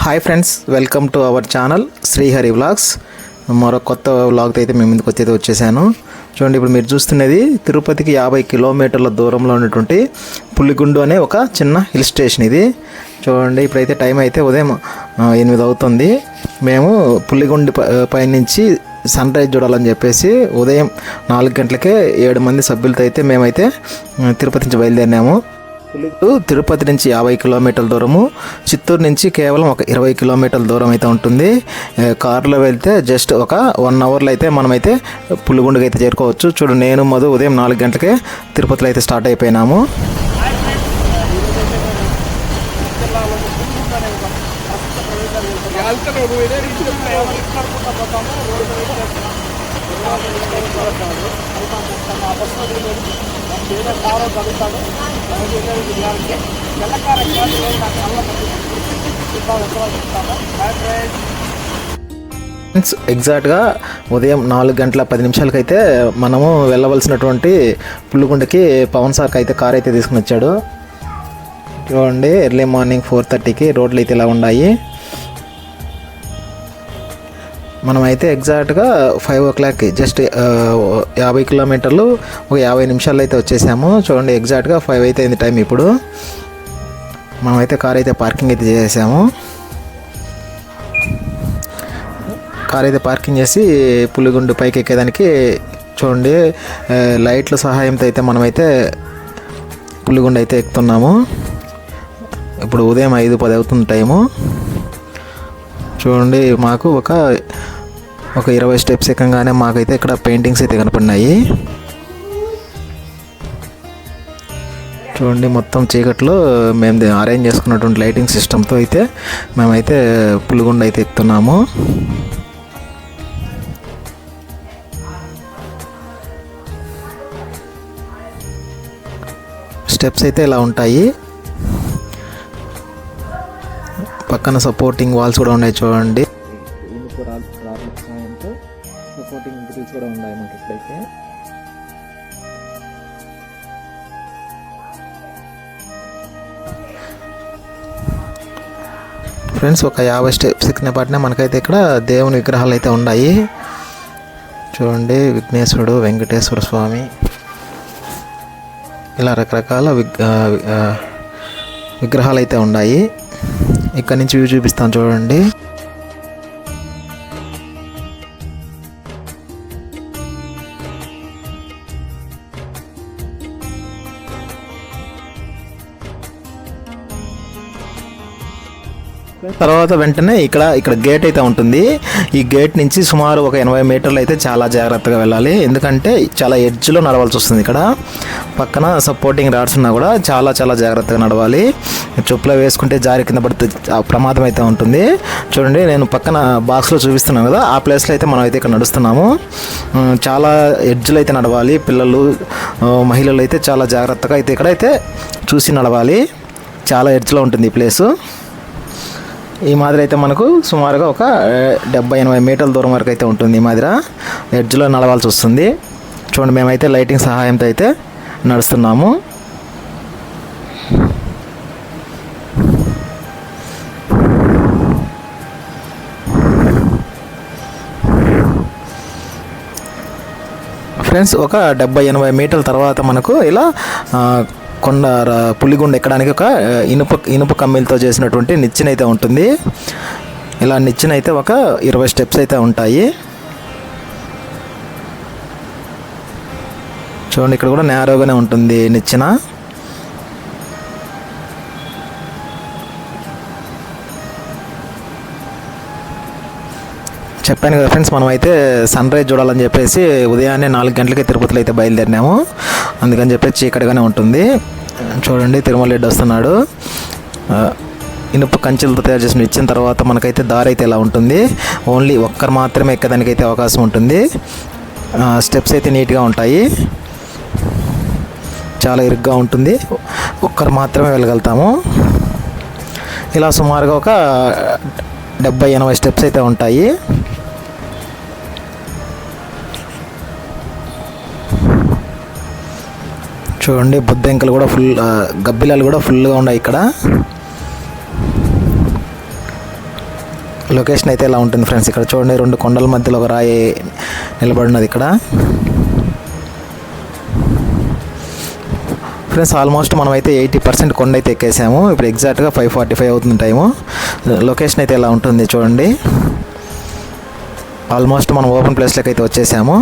Hi friends, welcome to our channel Srihari vlogs. మరో కొత్త వ్లాగ్తో అయితే మేము ముందుకు వచ్చేసాను. చూడండి, ఇప్పుడు మీరు చూస్తున్నది తిరుపతికి 50 కిలోమీటర్ల దూరంలో ఉన్నటువంటి పులిగుండు అనే ఒక చిన్న హిల్ స్టేషన్ ఇది. చూడండి, ఇప్పుడైతే టైం అయితే ఉదయం 8 అవుతుంది. మేము పులిగుండు పైనుంచి సన్ రైజ్ చూడాలని చెప్పేసి ఉదయం 4 గంటలకే 7 మంది సభ్యులతో అయితే మేమైతే తిరుపతి నుంచి బయలుదేరినాము. తిరుపతి నుంచి 50 కిలోమీటర్ల దూరము, చిత్తూరు నుంచి కేవలం ఒక 20 కిలోమీటర్ల దూరం అయితే ఉంటుంది. కారులో వెళ్తే జస్ట్ ఒక 1 అవర్లో అయితే మనమైతే పులిగుండుకి అయితే చేరుకోవచ్చు. చూడు, నేను మధు ఉదయం 4 గంటలకే తిరుపతిలో అయితే స్టార్ట్ అయిపోయినాము. ఎగ్జాక్ట్గా ఉదయం 4 గంటల 10 నిమిషాలకైతే మనము వెళ్ళవలసినటువంటి పులిగుండకి పవన్ సార్కి అయితే కార్ అయితే తీసుకుని వచ్చాడు. చూడండి, ఎర్లీ మార్నింగ్ 4:30కి రోడ్లు అయితే ఇలా ఉన్నాయి. మనమైతే ఎగ్జాక్ట్గా 5 o'clockకి జస్ట్ 50 కిలోమీటర్లు ఒక 50 నిమిషాలు అయితే వచ్చేసాము. చూడండి, ఎగ్జాక్ట్గా 5 అయితే అయింది టైం. ఇప్పుడు మనమైతే కార్ అయితే పార్కింగ్ అయితే చేసాము. కార్ అయితే పార్కింగ్ చేసి పులిగుండు పైకి ఎక్కేదానికి చూడండి లైట్ల సహాయంతో అయితే మనమైతే పులిగుండు అయితే ఎక్కుతున్నాము. ఇప్పుడు ఉదయం 5:10 అవుతుంది టైము. చూడండి, మాకు ఒక 20 స్టెప్స్ ఎక్కగానే మాకైతే ఇక్కడ పెయింటింగ్స్ అయితే కనపడినాయి. చూడండి, మొత్తం చీకట్లో మేము అరేంజ్ చేసుకున్నటువంటి లైటింగ్ సిస్టమ్తో అయితే మేమైతే పులిగుండు అయితే ఎక్కుతున్నాము. స్టెప్స్ అయితే ఇలా ఉంటాయి. పక్కన సపోర్టింగ్ వాల్స్ కూడా ఉన్నాయి. చూడండి, సపోర్టింగ్ గ్రిల్స్ కూడా ఉన్నాయి మనకి ఇక్కడైతే. ఫ్రెండ్స్, ఒక 50 స్టెప్స్ ఎక్కిన పాటినే మనకైతే ఇక్కడ దేవుని విగ్రహాలు అయితే ఉన్నాయి. చూడండి, విఘ్నేశ్వరుడు, వెంకటేశ్వర స్వామి, ఇలా రకరకాల విగ్రహాలు అయితే ఉన్నాయి. ఇక్కడ నుంచి వ్యూ చూపిస్తాను చూడండి. తర్వాత వెంటనే ఇక్కడ గేట్ అయితే ఉంటుంది. ఈ గేట్ నుంచి సుమారు ఒక 80 మీటర్లు అయితే చాలా జాగ్రత్తగా వెళ్ళాలి. ఎందుకంటే చాలా ఎడ్జ్లో నడవాల్సి వస్తుంది. ఇక్కడ పక్కన సపోర్టింగ్ రాడ్స్ ఉన్నా కూడా చాలా జాగ్రత్తగా నడవాలి. చెప్పులు వేసుకుంటే జారి కింద పడితే ప్రమాదం అయితే ఉంటుంది. చూడండి, నేను పక్కన బాక్స్లో చూపిస్తున్నాను కదా, ఆ ప్లేస్లో అయితే మనం అయితే ఇక్కడ నడుస్తున్నాము. చాలా ఎడ్జ్లో అయితే నడవాలి. పిల్లలు, మహిళలు అయితే చాలా జాగ్రత్తగా అయితే ఇక్కడైతే చూసి నడవాలి. చాలా ఎడ్జ్లో ఉంటుంది ఈ ప్లేసు. ఈ మాదిరి అయితే మనకు సుమారుగా ఒక 70-80 మీటర్ల దూరం వరకు అయితే ఉంటుంది. ఈ మాదిరి ఎడ్జ్లో నడవాల్సి వస్తుంది. చూడండి, మేమైతే లైటింగ్ సహాయంతో అయితే నడుస్తున్నాము. ఫ్రెండ్స్, ఒక 70-80 మీటర్ల తర్వాత మనకు ఇలా కొండ పులిగుండు ఎక్కడానికి ఒక ఇనుప కమ్మీలతో చేసినటువంటి నిచ్చెన అయితే ఉంటుంది. ఇలా నిచ్చెన అయితే ఒక 20 స్టెప్స్ అయితే ఉంటాయి. చూడండి, ఇక్కడ కూడా నేరోగానే ఉంటుంది నిచ్చెన. చెప్పాను కదా ఫ్రెండ్స్, మనమైతే సన్ రైజ్ చూడాలని చెప్పేసి ఉదయాన్నే 4 గంటలకే తిరుపతిలో అయితే బయలుదేరినాము. అందుకని చెప్పేసి చీకటిగానే ఉంటుంది. చూడండి, తిరుమల రెడ్డి వస్తున్నాడు. ఇనుప కంచెలతో తయారు చేసిన ఇచ్చిన తర్వాత మనకైతే దారి అయితే ఇలా ఉంటుంది. ఓన్లీ ఒక్కరు మాత్రమే ఎక్కడానికి అయితే అవకాశం ఉంటుంది. స్టెప్స్ అయితే నీట్గా ఉంటాయి. చాలా ఇరుగ్గా ఉంటుంది. ఒక్కరు మాత్రమే వెళ్ళగలుగుతాము. ఇలా సుమారుగా ఒక 70-80 స్టెప్స్ అయితే ఉంటాయి. చూడండి బుద్ధంకలు కూడా ఫుల్, గబ్బిలాలు కూడా ఫుల్గా ఉన్నాయి ఇక్కడ. లొకేషన్ అయితే ఇలా ఉంటుంది ఫ్రెండ్స్. ఇక్కడ చూడండి, 2 కొండల మధ్యలో ఒక రాయి నిలబడినది ఇక్కడ. ఫ్రెండ్స్ ఆల్మోస్ట్ మనం అయితే 80% కొండ అయితే ఎక్కేసాము. ఇప్పుడు ఎగ్జాక్ట్గా 5:45 అవుతుంది టైము. లొకేషన్ అయితే ఇలా ఉంటుంది చూడండి. ఆల్మోస్ట్ మనం ఓపెన్ ప్లేస్లోకి అయితే వచ్చేసాము.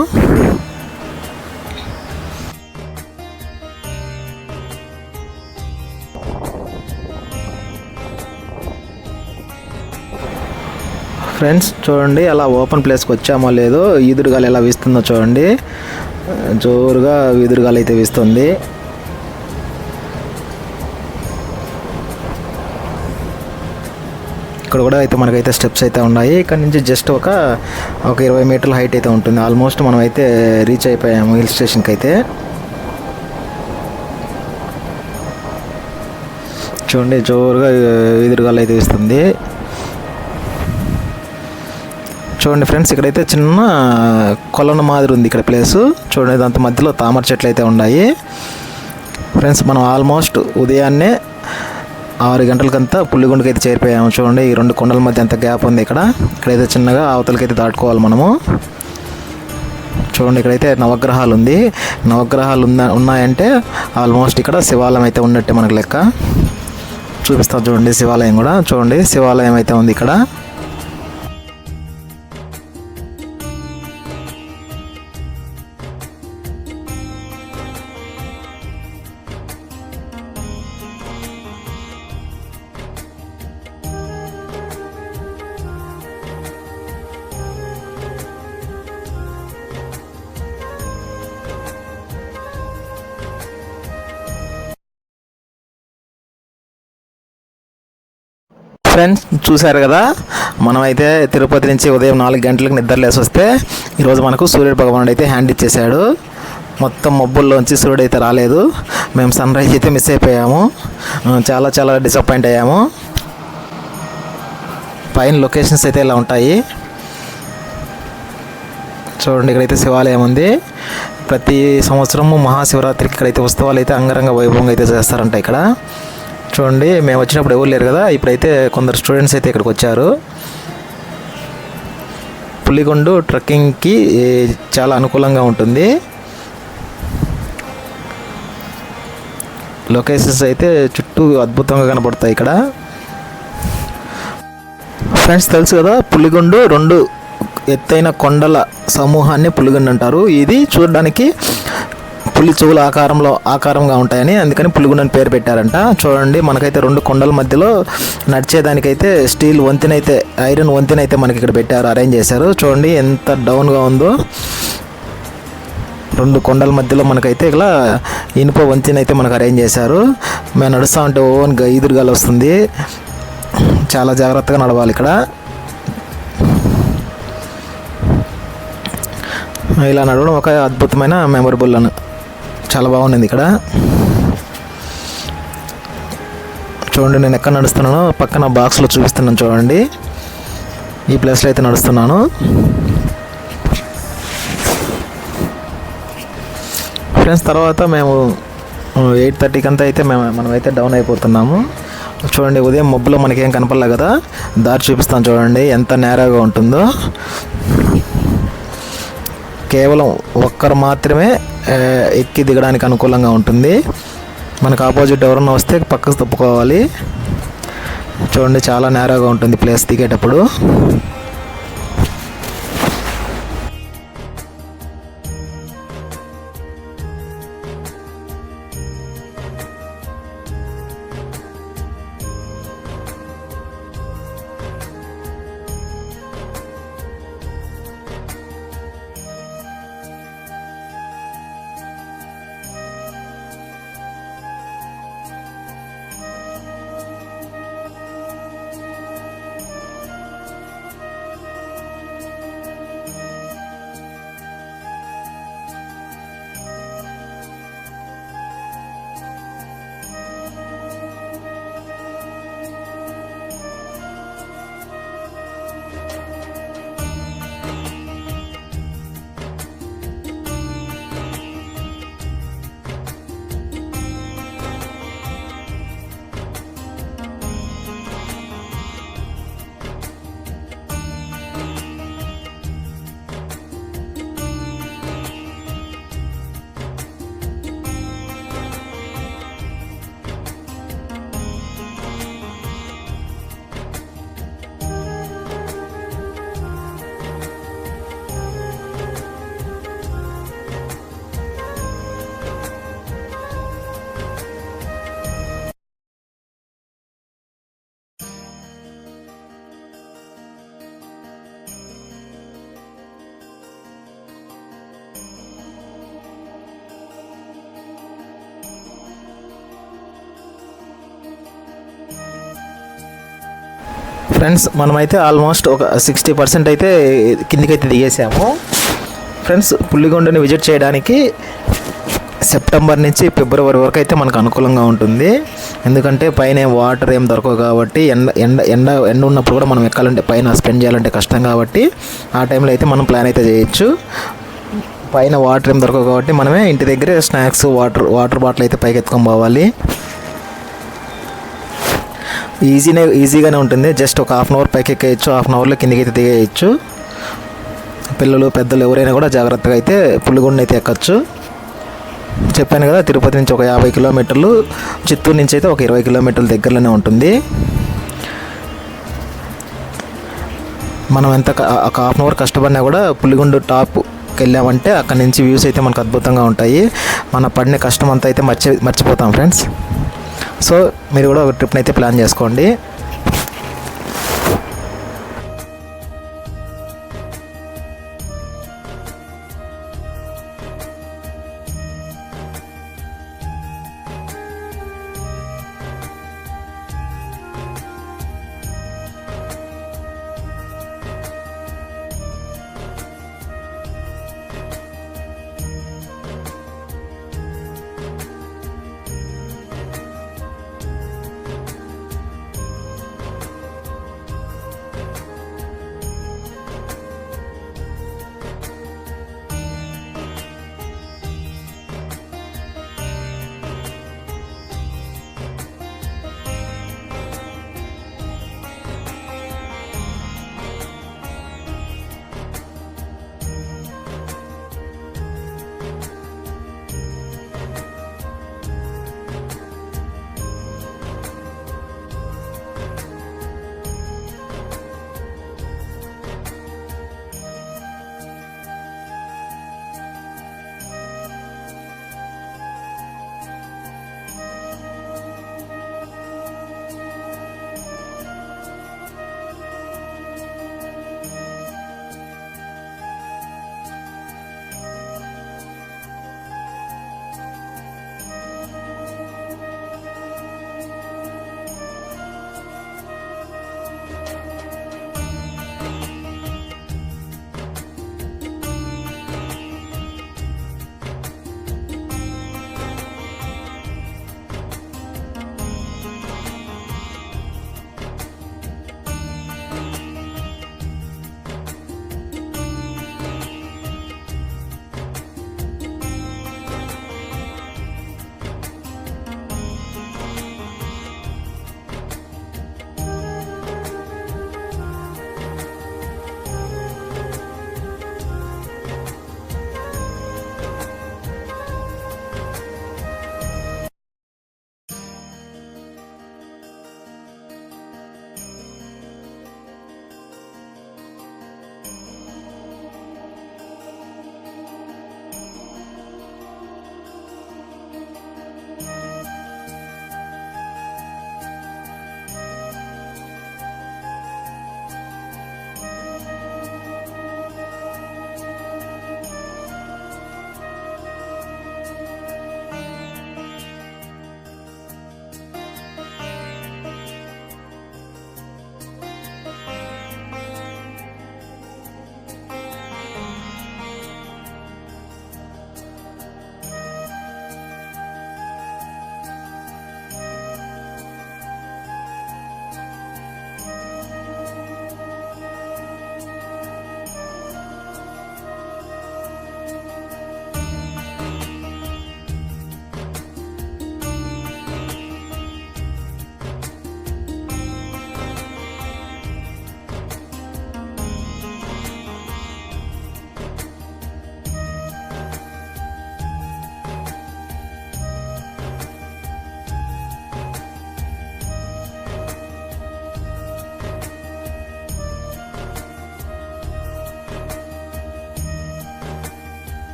ఫ్రెండ్స్ చూడండి, అలా ఓపెన్ ప్లేస్కి వచ్చామో లేదో ఈదురుగాలి ఎలా వీస్తుందో చూడండి. జోరుగా ఈదురుగాలి అయితే వీస్తుంది. ఇక్కడ కూడా అయితే మనకైతే స్టెప్స్ అయితే ఉన్నాయి. ఇక్కడ నుంచి జస్ట్ ఒక 20 మీటర్ల హైట్ అయితే ఉంటుంది. ఆల్మోస్ట్ మనం అయితే రీచ్ అయిపోయాము హిల్ స్టేషన్కి అయితే. చూడండి, జోరుగా ఈదురుగాలి అయితే వీస్తుంది. చూడండి ఫ్రెండ్స్, ఇక్కడైతే చిన్న కొలను మాదిరి ఉంది ఇక్కడ ప్లేసు. చూడండి, దాంతో మధ్యలో తామర చెట్లు అయితే ఉన్నాయి. ఫ్రెండ్స్ మనం ఆల్మోస్ట్ ఉదయాన్నే 6 గంటలకంతా పుల్లిగుండకి అయితే చేరిపోయాము. చూడండి, ఈ 2 కొండల మధ్య ఎంత గ్యాప్ ఉంది. ఇక్కడైతే చిన్నగా అవతలకైతే దాటుకోవాలి మనము. చూడండి, ఇక్కడైతే నవగ్రహాలు ఉంది. నవగ్రహాలు ఉన్నాయంటే ఆల్మోస్ట్ ఇక్కడ శివాలయం అయితే ఉన్నట్టే మనకు లెక్క. చూపిస్తాం చూడండి, శివాలయం కూడా చూడండి, శివాలయం అయితే ఉంది ఇక్కడ. ఫ్రెండ్స్ చూశారు కదా, మనమైతే తిరుపతి నుంచి ఉదయం 4 గంటలకు నిద్రలేసి వస్తే ఈరోజు మనకు సూర్యుడు భగవానుడు అయితే హ్యాండ్ ఇచ్చేసాడు. మొత్తం మబ్బుల్లోంచి సూర్యుడు అయితే రాలేదు. మేము సన్ రైజ్ అయితే మిస్ అయిపోయాము. చాలా చాలా డిసప్పాయింట్ అయ్యాము. పైన లొకేషన్స్ అయితే ఇలా ఉంటాయి చూడండి. ఇక్కడైతే శివాలయం ఉంది. ప్రతి సంవత్సరము మహాశివరాత్రికి ఇక్కడైతే ఉత్సవాలు అయితే అంగరంగ వైభవంగా అయితే చేస్తారంట ఇక్కడ. చూడండి, మేము వచ్చినప్పుడు ఎవరు లేరు కదా, ఇప్పుడైతే కొందరు స్టూడెంట్స్ అయితే ఇక్కడికి వచ్చారు. పులిగొండు ట్రెక్కింగ్కి చాలా అనుకూలంగా ఉంటుంది. లొకేషన్స్ అయితే చుట్టూ అద్భుతంగా కనబడతాయి ఇక్కడ. ఫ్రెండ్స్ తెలుసు కదా, పులిగొండు 2 ఎత్తైన కొండల సమూహాన్ని పులిగొండు అంటారు. ఇది చూడడానికి పులి చెవుల ఆకారంగా ఉంటాయని అందుకని పులిగుండు అని పేరు పెట్టారంట. చూడండి, మనకైతే 2 కొండల మధ్యలో నడిచేదానికైతే స్టీల్ వంతెన అయితే, ఐరన్ వంతెన అయితే మనకి ఇక్కడ పెట్టారు, అరేంజ్ చేశారు. చూడండి ఎంత డౌన్గా ఉందో. 2 కొండల మధ్యలో మనకైతే ఇలా ఇనుప వంతెన అయితే మనకు అరేంజ్ చేశారు. మేము నడుస్తూ ఉంటే ఓన్గా ఈదురుగాలి వస్తుంది. చాలా జాగ్రత్తగా నడవాలి ఇక్కడ. ఇలా నడవడం ఒక అద్భుతమైన మెమొరబుల్ చాలా బాగుంది ఇక్కడ. చూడండి, నేను ఎక్కడ నడుస్తున్నానో పక్కన బాక్స్లో చూపిస్తున్నాను చూడండి. ఈ ప్లేస్లో అయితే నడుస్తున్నాను. ఫ్రెండ్స్ తర్వాత మేము 8:30కి అంతా అయితే మనమైతే డౌన్ అయిపోతున్నాము. చూడండి, ఉదయం మబ్బులో మనకేం కనపడలే కదా, దారి చూపిస్తాను చూడండి ఎంత నేరాగా ఉంటుందో. కేవలం ఒక్కరు మాత్రమే ఎక్కి దిగడానికి అనుకూలంగా ఉంటుంది. మనకు ఆపోజిట్ ఎవరన్నా వస్తే పక్కకు తప్పుకోవాలి. చూడండి, చాలా నేరాగా ఉంటుంది ప్లేస్ దిగేటప్పుడు. ఫ్రెండ్స్ మనమైతే ఆల్మోస్ట్ ఒక 60% అయితే కిందికైతే దిగేసాము. ఫ్రెండ్స్ పుల్లిగొండని విజిట్ చేయడానికి సెప్టెంబర్ నుంచి ఫిబ్రవరి వరకు అయితే మనకు అనుకూలంగా ఉంటుంది. ఎందుకంటే పైన వాటర్ ఏం దొరకవు కాబట్టి ఎండ ఉన్నప్పుడు కూడా మనం ఎక్కాలంటే పైన స్పెండ్ చేయాలంటే కష్టం కాబట్టి ఆ టైంలో అయితే మనం ప్లాన్ అయితే చేయొచ్చు. పైన వాటర్ ఏం దొరకవు కాబట్టి మనమే ఇంటి దగ్గరే స్నాక్స్ వాటర్ బాటిల్ అయితే పైకి ఎత్తుకొని పోవాలి. ఈజీగానే ఉంటుంది. జస్ట్ ఒక హాఫ్ అన్ అవర్ పైకి ఎక్కేయచ్చు, హాఫ్ అన్ అవర్లో కిందికి అయితే దిగేయచ్చు. పిల్లలు పెద్దలు ఎవరైనా కూడా జాగ్రత్తగా అయితే పుల్లిగొండ అయితే ఎక్కచ్చు. చెప్పాను కదా, తిరుపతి నుంచి ఒక 50 కిలోమీటర్లు, చిత్తూరు నుంచి అయితే ఒక 20 కిలోమీటర్ల దగ్గరలోనే ఉంటుంది. మనం ఎంత ఒక హాఫ్ అన్ అవర్ కష్టపడినా కూడా పుల్లిగొండ టాప్కి వెళ్ళామంటే అక్కడ నుంచి వ్యూస్ అయితే మనకు అద్భుతంగా ఉంటాయి. మన పడిన కష్టం అంతా అయితే మర్చిపోతాం ఫ్రెండ్స్. సో మీరు కూడా ఒక ట్రిప్ని అయితే ప్లాన్ చేసుకోండి.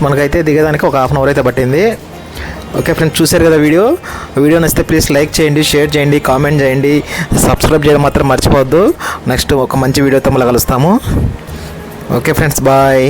మనకైతే దిగేదానికి ఒక 1/2 అవర్ అయితే పట్టింది. ఓకే ఫ్రెండ్స్, చూశారు కదా వీడియో నచ్చితే ప్లీజ్ లైక్ చేయండి, షేర్ చేయండి, కామెంట్ చేయండి, సబ్స్క్రైబ్ చేయడం మాత్రం మర్చిపోవద్దు. నెక్స్ట్ ఒక మంచి వీడియోతో మళ్ళీ కలుస్తాము. Okay friends, bye.